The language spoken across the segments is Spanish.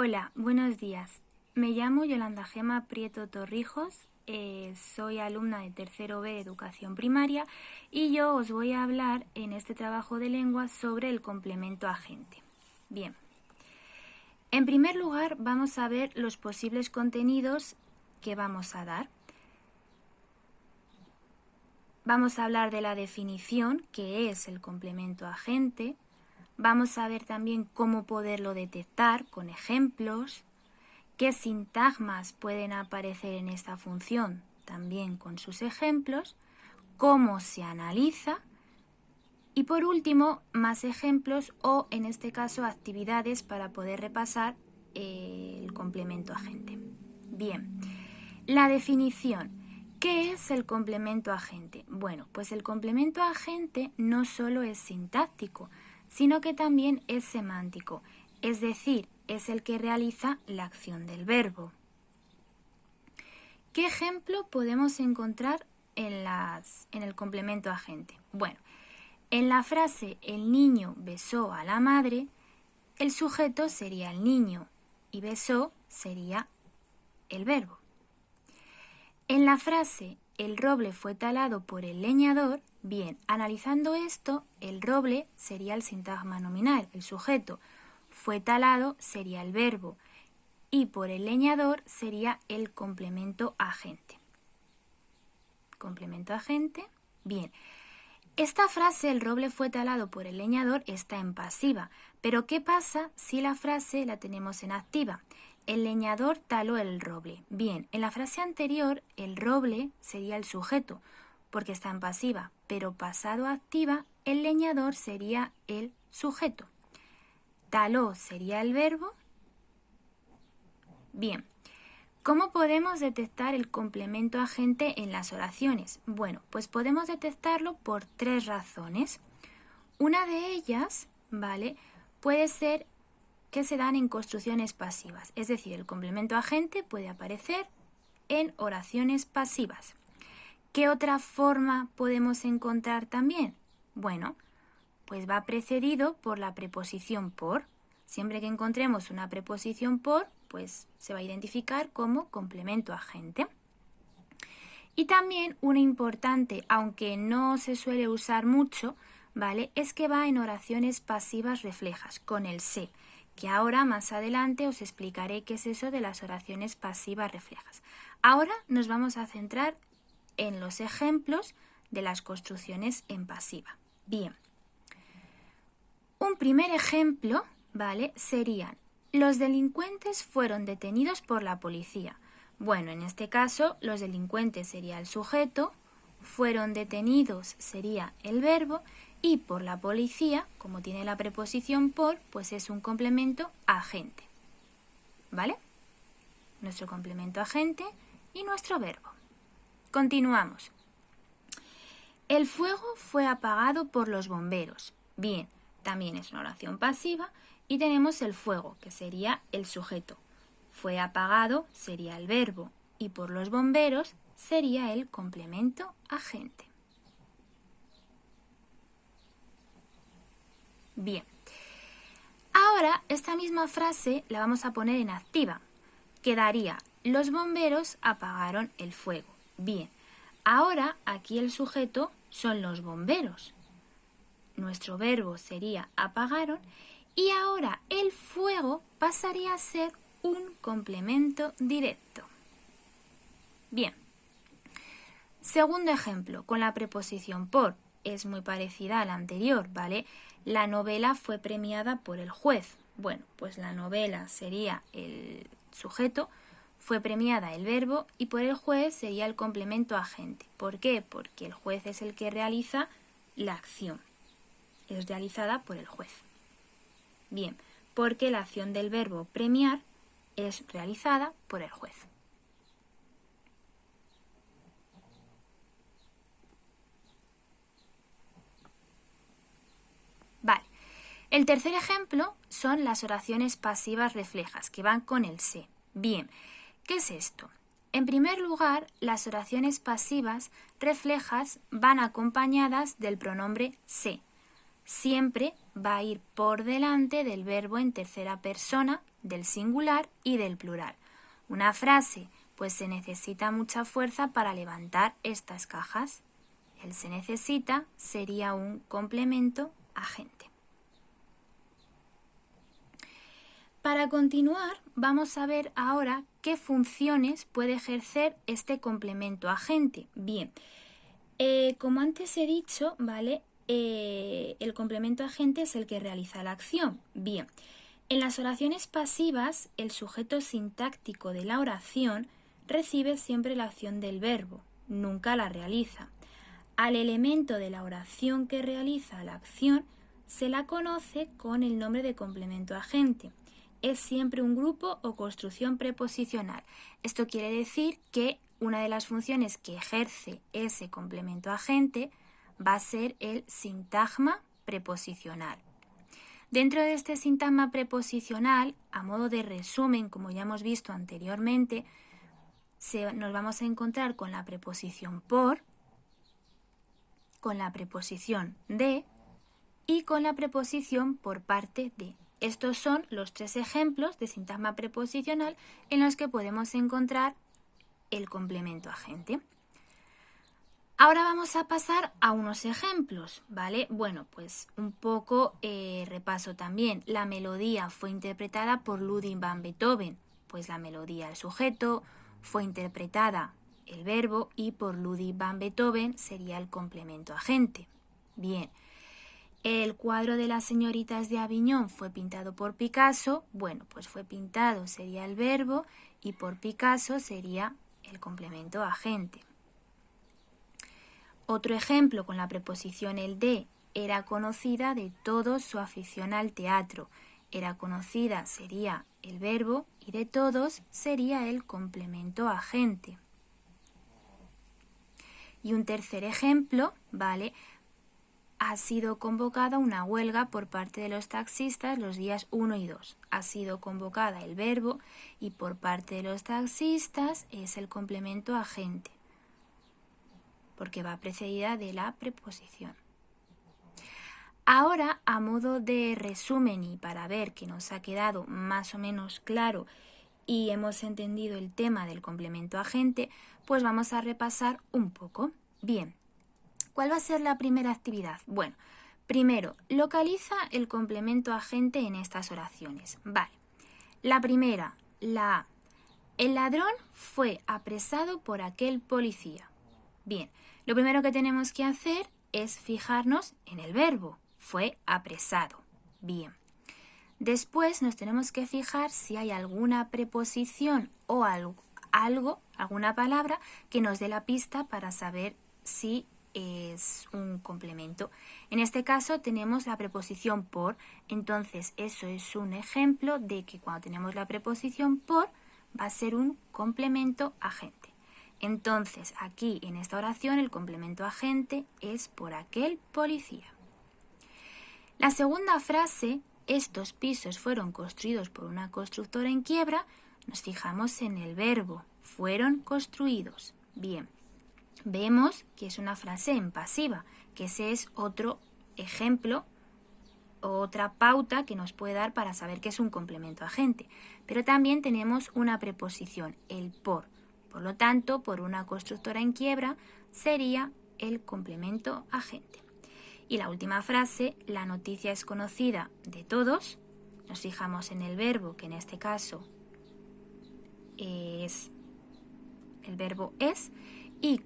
Hola, buenos días. Me llamo Yolanda Gema Prieto Torrijos, soy alumna de tercero B de Educación Primaria y yo os voy a hablar en este trabajo de lengua sobre el complemento agente. Bien, en primer lugar vamos a ver los posibles contenidos que vamos a dar. Vamos a hablar de la definición, que es el complemento agente. Vamos a ver también cómo poderlo detectar con ejemplos, qué sintagmas pueden aparecer en esta función, también con sus ejemplos, cómo se analiza y por último más ejemplos o en este caso actividades para poder repasar el complemento agente. Bien, la definición. ¿Qué es el complemento agente? Bueno, pues el complemento agente no solo es sintáctico, sino que también es semántico, es decir, es el que realiza la acción del verbo. ¿Qué ejemplo podemos encontrar en el complemento agente? Bueno, en la frase el niño besó a la madre, el sujeto sería el niño y besó sería el verbo. En la frase el roble fue talado por el leñador, bien, analizando esto, el roble sería el sintagma nominal, el sujeto, fue talado sería el verbo y por el leñador sería el complemento agente. Complemento agente, bien. Esta frase, el roble fue talado por el leñador, está en pasiva, pero ¿qué pasa si la frase la tenemos en activa? El leñador taló el roble. Bien, en la frase anterior el roble sería el sujeto, porque está en pasiva, pero pasado a activa, el leñador sería el sujeto. Taló sería el verbo. Bien, ¿cómo podemos detectar el complemento agente en las oraciones? Bueno, pues podemos detectarlo por tres razones. Una de ellas, ¿vale?, puede ser que se dan en construcciones pasivas, es decir, el complemento agente puede aparecer en oraciones pasivas. ¿Qué otra forma podemos encontrar también? Bueno, pues va precedido por la preposición por. Siempre que encontremos una preposición por, pues se va a identificar como complemento agente. Y también una importante, aunque no se suele usar mucho, ¿vale?, es que va en oraciones pasivas reflejas, con el se, que ahora más adelante os explicaré qué es eso de las oraciones pasivas reflejas. Ahora nos vamos a centrar en los ejemplos de las construcciones en pasiva. Bien, un primer ejemplo, ¿vale?, serían: los delincuentes fueron detenidos por la policía. Bueno, en este caso los delincuentes sería el sujeto, fueron detenidos sería el verbo y por la policía, como tiene la preposición por, pues es un complemento agente. ¿Vale? Nuestro complemento agente y nuestro verbo. Continuamos. El fuego fue apagado por los bomberos. Bien, también es una oración pasiva y tenemos el fuego, que sería el sujeto. Fue apagado sería el verbo y por los bomberos sería el complemento agente. Bien, ahora esta misma frase la vamos a poner en activa. Quedaría: los bomberos apagaron el fuego. Bien, ahora aquí el sujeto son los bomberos. Nuestro verbo sería apagaron y ahora el fuego pasaría a ser un complemento directo. Bien, segundo ejemplo, con la preposición por. Es muy parecida a la anterior, ¿vale? La novela fue premiada por el juez. Bueno, pues la novela sería el sujeto, fue premiada el verbo y por el juez sería el complemento agente. ¿Por qué? Porque el juez es el que realiza la acción. Es realizada por el juez. Bien, porque la acción del verbo premiar es realizada por el juez. Vale. El tercer ejemplo son las oraciones pasivas reflejas, que van con el se. Bien, ¿qué es esto? En primer lugar, las oraciones pasivas reflejas van acompañadas del pronombre se. siempre va a ir por delante del verbo en tercera persona, del singular y del plural. Una frase, pues se necesita mucha fuerza para levantar estas cajas. El se necesita sería un complemento agente. Para continuar, vamos a ver ahora qué funciones puede ejercer este complemento agente. Bien, como antes he dicho, ¿vale? El complemento agente es el que realiza la acción. Bien, en las oraciones pasivas, el sujeto sintáctico de la oración recibe siempre la acción del verbo, nunca la realiza. Al elemento de la oración que realiza la acción se la conoce con el nombre de complemento agente. Es siempre un grupo o construcción preposicional. Esto quiere decir que una de las funciones que ejerce ese complemento agente va a ser el sintagma preposicional. Dentro de este sintagma preposicional, a modo de resumen, como ya hemos visto anteriormente, nos vamos a encontrar con la preposición por, con la preposición de y con la preposición por parte de. Estos son los 3 ejemplos de sintagma preposicional en los que podemos encontrar el complemento agente. Ahora vamos a pasar a unos ejemplos, ¿vale? Bueno, pues un poco repaso también. La melodía fue interpretada por Ludwig van Beethoven, pues la melodía, el sujeto, fue interpretada el verbo y por Ludwig van Beethoven sería el complemento agente. Bien. El cuadro de las señoritas de Aviñón fue pintado por Picasso. Bueno, pues fue pintado sería el verbo y por Picasso sería el complemento agente. Otro ejemplo con la preposición el de, era conocida de todos su afición al teatro. Era conocida sería el verbo y de todos sería el complemento agente. Y un tercer ejemplo, ¿vale? Ha sido convocada una huelga por parte de los taxistas los días 1 y 2. Ha sido convocada el verbo y por parte de los taxistas es el complemento agente, porque va precedida de la preposición. Ahora, a modo de resumen y para ver que nos ha quedado más o menos claro y hemos entendido el tema del complemento agente, pues vamos a repasar un poco. Bien. ¿Cuál va a ser la primera actividad? Bueno, primero, localiza el complemento agente en estas oraciones. Vale. La primera, la A. El ladrón fue apresado por aquel policía. Bien, lo primero que tenemos que hacer es fijarnos en el verbo. Fue apresado. Bien. Después nos tenemos que fijar si hay alguna preposición o alguna palabra que nos dé la pista para saber si es un complemento. En este caso tenemos la preposición por, entonces eso es un ejemplo de que cuando tenemos la preposición por va a ser un complemento agente. Entonces aquí en esta oración el complemento agente es por aquel policía. La segunda frase, estos pisos fueron construidos por una constructora en quiebra, nos fijamos en el verbo, fueron construidos. Bien. Vemos que es una frase en pasiva, que ese es otro ejemplo o otra pauta que nos puede dar para saber que es un complemento agente. Pero también tenemos una preposición, el por. Por lo tanto, por una constructora en quiebra sería el complemento agente. Y la última frase, la noticia es conocida de todos. Nos fijamos en el verbo, que en este caso es el verbo es, y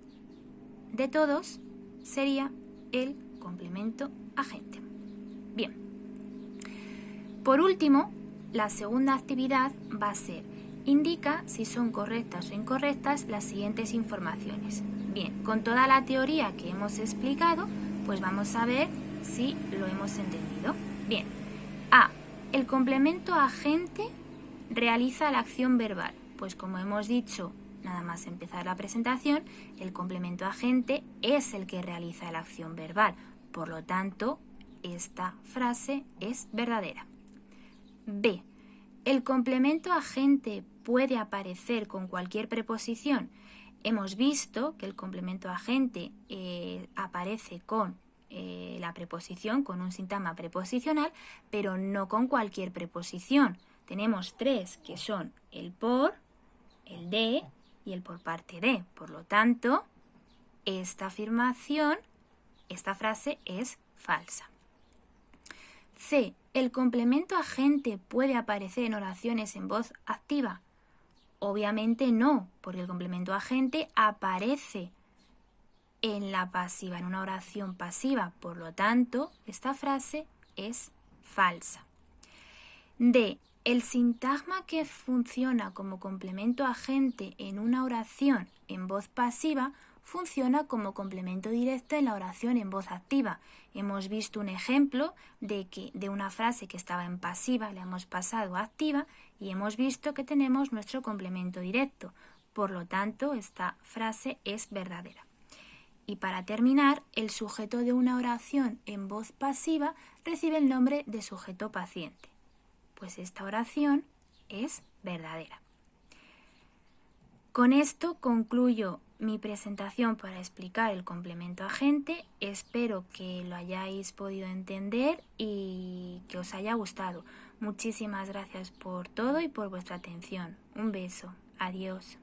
de todos sería el complemento agente. Bien. Por último, la segunda actividad va a ser indica si son correctas o incorrectas las siguientes informaciones. Bien, con toda la teoría que hemos explicado, pues vamos a ver si lo hemos entendido. Bien. A. El complemento agente realiza la acción verbal. Pues como hemos dicho, nada más empezar la presentación, el complemento agente es el que realiza la acción verbal. Por lo tanto, esta frase es verdadera. B. El complemento agente puede aparecer con cualquier preposición. Hemos visto que el complemento agente aparece con la preposición con un sintagma preposicional, pero no con cualquier preposición. Tenemos 3 que son el por, el de y el por parte de. Por lo tanto, esta frase es falsa. C. ¿El complemento agente puede aparecer en oraciones en voz activa? Obviamente no, porque el complemento agente aparece en la pasiva, en una oración pasiva. Por lo tanto, esta frase es falsa. D. El sintagma que funciona como complemento agente en una oración en voz pasiva funciona como complemento directo en la oración en voz activa. Hemos visto un ejemplo de una frase que estaba en pasiva, la hemos pasado a activa y hemos visto que tenemos nuestro complemento directo. Por lo tanto, esta frase es verdadera. Y para terminar, el sujeto de una oración en voz pasiva recibe el nombre de sujeto paciente. Pues esta oración es verdadera. Con esto concluyo mi presentación para explicar el complemento agente. Espero que lo hayáis podido entender y que os haya gustado. Muchísimas gracias por todo y por vuestra atención. Un beso. Adiós.